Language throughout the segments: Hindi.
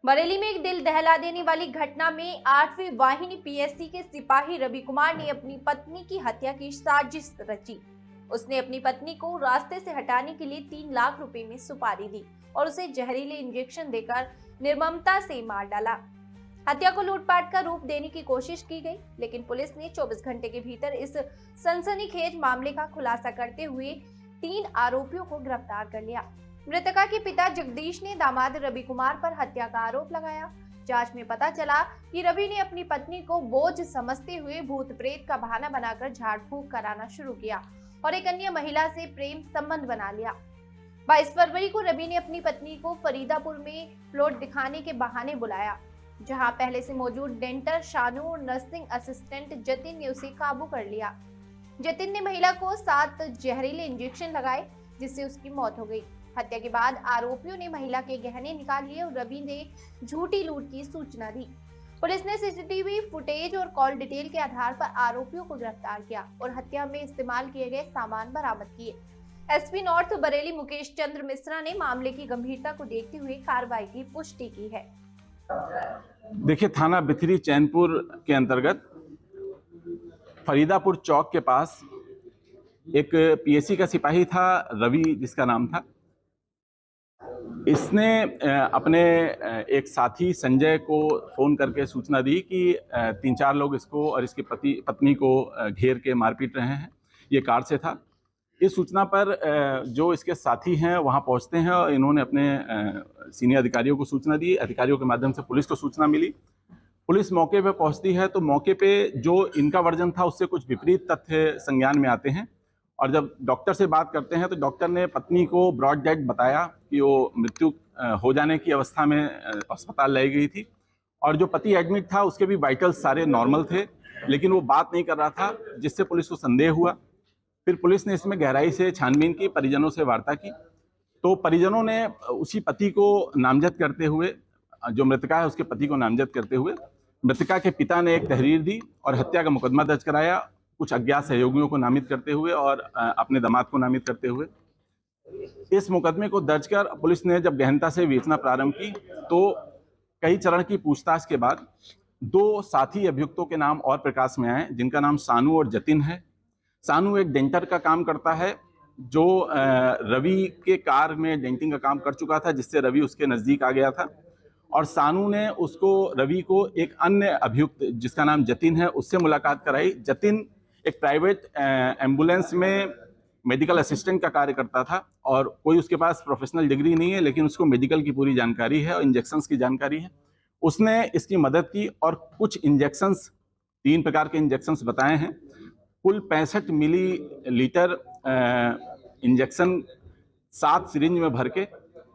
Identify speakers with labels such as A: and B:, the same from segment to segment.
A: बरेली में एक दिल दहला देने वाली घटना में 8वीं वाहिनी पीएससी के सिपाही रवि कुमार ने अपनी पत्नी की हत्या की साजिश रची। उसने अपनी पत्नी को रास्ते से हटाने के लिए 3 लाख रुपए में सुपारी दी और उसे जहरीले इंजेक्शन देकर निर्ममता से मार डाला। हत्या को लूटपाट का रूप देने की कोशिश की गई, लेकिन पुलिस ने 24 घंटे के भीतर इस सनसनीखेज मामले का खुलासा करते हुए 3 आरोपियों को गिरफ्तार कर लिया। मृतका के पिता जगदीश ने दामाद रवि कुमार पर हत्या का आरोप लगाया। जांच में पता चला कि रवि ने अपनी पत्नी को बोझ समझते हुए भूत प्रेत का बहाना बनाकर झाड़ फूंक कराना शुरू किया और एक अन्य महिला से प्रेम संबंध बना लिया। 22 फरवरी को रवि ने अपनी पत्नी को फरीदापुर में प्लॉट दिखाने के बहाने बुलाया, जहां पहले से मौजूद डेंटर शानू और नर्सिंग असिस्टेंट जतिन ने उसे काबू कर लिया। जतिन ने महिला को 7 जहरीले इंजेक्शन लगाए, जिससे उसकी मौत हो गई। हत्या के बाद आरोपियों ने महिला के गहने निकाल लिए और रवि ने झूठी लूट की सूचना दी। पुलिस ने सीसीटीवी फुटेज और कॉल डिटेल के आधार पर आरोपियों को गिरफ्तार किया और हत्या में इस्तेमाल किए गए सामान बरामद किए। एसपी नॉर्थ बरेली मुकेश चंद्र मिश्रा ने मामले की गंभीरता को देखते हुए कार्रवाई की पुष्टि की है।
B: देखिए, थाना बिथरी चैनपुर के अंतर्गत फरीदापुर चौक के पास एक पीएससी का सिपाही था, रवि जिसका नाम था। इसने अपने एक साथी संजय को फोन करके सूचना दी कि 3-4 लोग इसको और इसकी पत्नी को घेर के मारपीट रहे हैं। ये कार से था। इस सूचना पर जो इसके साथी हैं वहां पहुंचते हैं और इन्होंने अपने सीनियर अधिकारियों को सूचना दी। अधिकारियों के माध्यम से पुलिस को सूचना मिली। पुलिस मौके पे पहुंचती है तो मौके पे जो इनका वर्जन था उससे कुछ विपरीत तथ्य संज्ञान में आते हैं और जब डॉक्टर से बात करते हैं तो डॉक्टर ने पत्नी को ब्रॉड डेड बताया कि वो मृत्यु हो जाने की अवस्था में अस्पताल लाई गई थी और जो पति एडमिट था उसके भी वाइटल्स सारे नॉर्मल थे, लेकिन वो बात नहीं कर रहा था, जिससे पुलिस को संदेह हुआ। फिर पुलिस ने इसमें गहराई से छानबीन की, परिजनों से वार्ता की, तो परिजनों ने उसी पति को नामजद करते हुए, जो मृतका है उसके पति को नामजद करते हुए मृतका के पिता ने एक तहरीर दी और हत्या का मुकदमा दर्ज कराया, कुछ अज्ञात सहयोगियों को नामित करते हुए और अपने दामाद को नामित करते हुए। इस मुकदमे को दर्ज कर पुलिस ने जब गहनता से विवेचना प्रारंभ की तो कई चरण की पूछताछ के बाद 2 साथी अभियुक्तों के नाम और प्रकाश में आए, जिनका नाम सानू और जतिन है। सानू एक डेंटर का काम करता है जो रवि के कार में डेंटिंग का काम कर चुका था, जिससे रवि उसके नज़दीक आ गया था और सानू ने रवि को एक अन्य अभियुक्त जिसका नाम जतिन है उससे मुलाकात कराई। जतिन एक प्राइवेट एम्बुलेंस में मेडिकल असिस्टेंट का कार्य करता था और कोई उसके पास प्रोफेशनल डिग्री नहीं है, लेकिन उसको मेडिकल की पूरी जानकारी है और इंजेक्शंस की जानकारी है। उसने इसकी मदद की और कुछ इंजेक्शंस, 3 प्रकार के इंजेक्शंस बताए हैं। कुल 65 मिलीलीटर इंजेक्शन 7 सिरिंज में भर के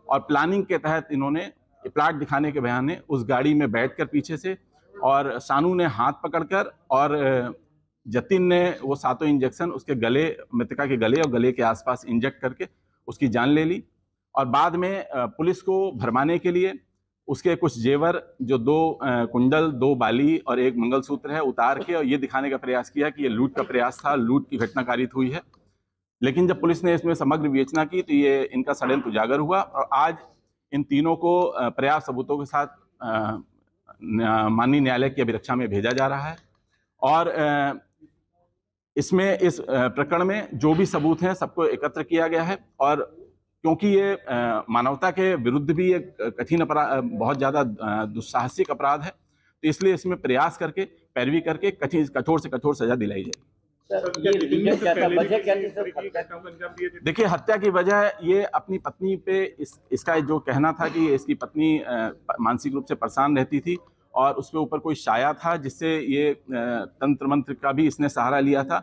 B: और प्लानिंग के तहत इन्होंने प्लाट दिखाने के बहाने उस गाड़ी में बैठकर पीछे से, और सानू ने हाथ पकड़कर और जतिन ने वो 7 इंजेक्शन उसके गले, मृतका के गले और गले के आसपास इंजेक्ट करके उसकी जान ले ली और बाद में पुलिस को भरमाने के लिए उसके कुछ जेवर, जो 2 कुंडल, 2 बाली और 1 मंगलसूत्र है, उतार के और ये दिखाने का प्रयास किया कि ये लूट का प्रयास था, लूट की घटना कारित हुई है। लेकिन जब पुलिस ने इसमें समग्र विवेचना की तो ये इनका षड्यंत्र उजागर हुआ और आज इन तीनों को पर्याप्त सबूतों के साथ माननीय न्यायालय की अभिरक्षा में भेजा जा रहा है और इसमें इस प्रकरण में जो भी सबूत हैं सबको एकत्र किया गया है और क्योंकि ये मानवता के विरुद्ध भी एक कठिन अपराध, बहुत ज़्यादा दुस्साहसिक अपराध है, तो इसलिए इसमें प्रयास करके, पैरवी करके कठोर से कठोर सजा दिलाई जाए। देखिए, हत्या की वजह ये अपनी पत्नी पे इसका जो कहना था कि इसकी पत्नी मानसिक रूप से परेशान रहती थी और उसके ऊपर कोई साया था, जिससे ये तंत्र मंत्र का भी इसने सहारा लिया था।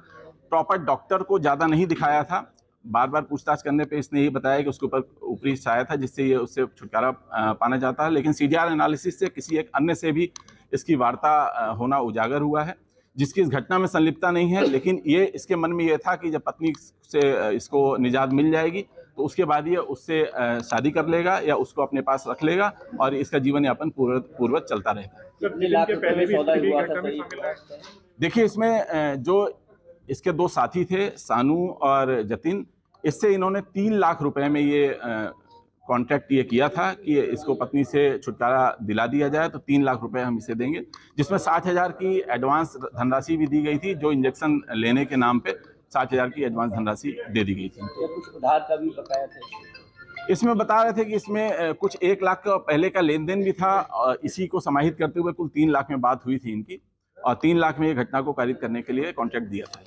B: प्रॉपर डॉक्टर को ज़्यादा नहीं दिखाया था। बार बार पूछताछ करने पे इसने ये बताया कि उसके ऊपर ऊपरी साया था, जिससे ये उससे छुटकारा पाना चाहता है, लेकिन सीडीआर एनालिसिस से किसी एक अन्य से भी इसकी वार्ता होना उजागर हुआ है, जिसकी इस घटना में संलिप्तता नहीं है। लेकिन ये इसके मन में ये था कि जब पत्नी से इसको निजात मिल जाएगी तो उसके बाद ये उससे शादी कर लेगा या उसको अपने पास रख लेगा और इसका जीवन यापन पूर्ववत चलता रहेगा। देखिए, इसमें जो इसके 2 साथी थे, सानू और जतिन, इससे इन्होंने 3 लाख रुपए में ये कॉन्ट्रैक्ट ये किया था कि इसको पत्नी से छुटकारा दिला दिया जाए, तो 3 लाख रुपए हम इसे देंगे, जिसमें 60,000 की एडवांस धनराशि भी दी गई थी, जो इंजेक्शन लेने के नाम पे 60,000 की एडवांस धनराशि दे दी गई थी।
C: क्या कुछ उधार का भी बकाया था?
B: इसमें बता रहे थे कि इसमें कुछ 1 लाख का पहले का लेन देन भी था, और इसी को समाहित करते हुए कुल 3 लाख में बात हुई थी इनकी, और 3 लाख में ये घटना को कारित करने के लिए कॉन्ट्रैक्ट दिया था।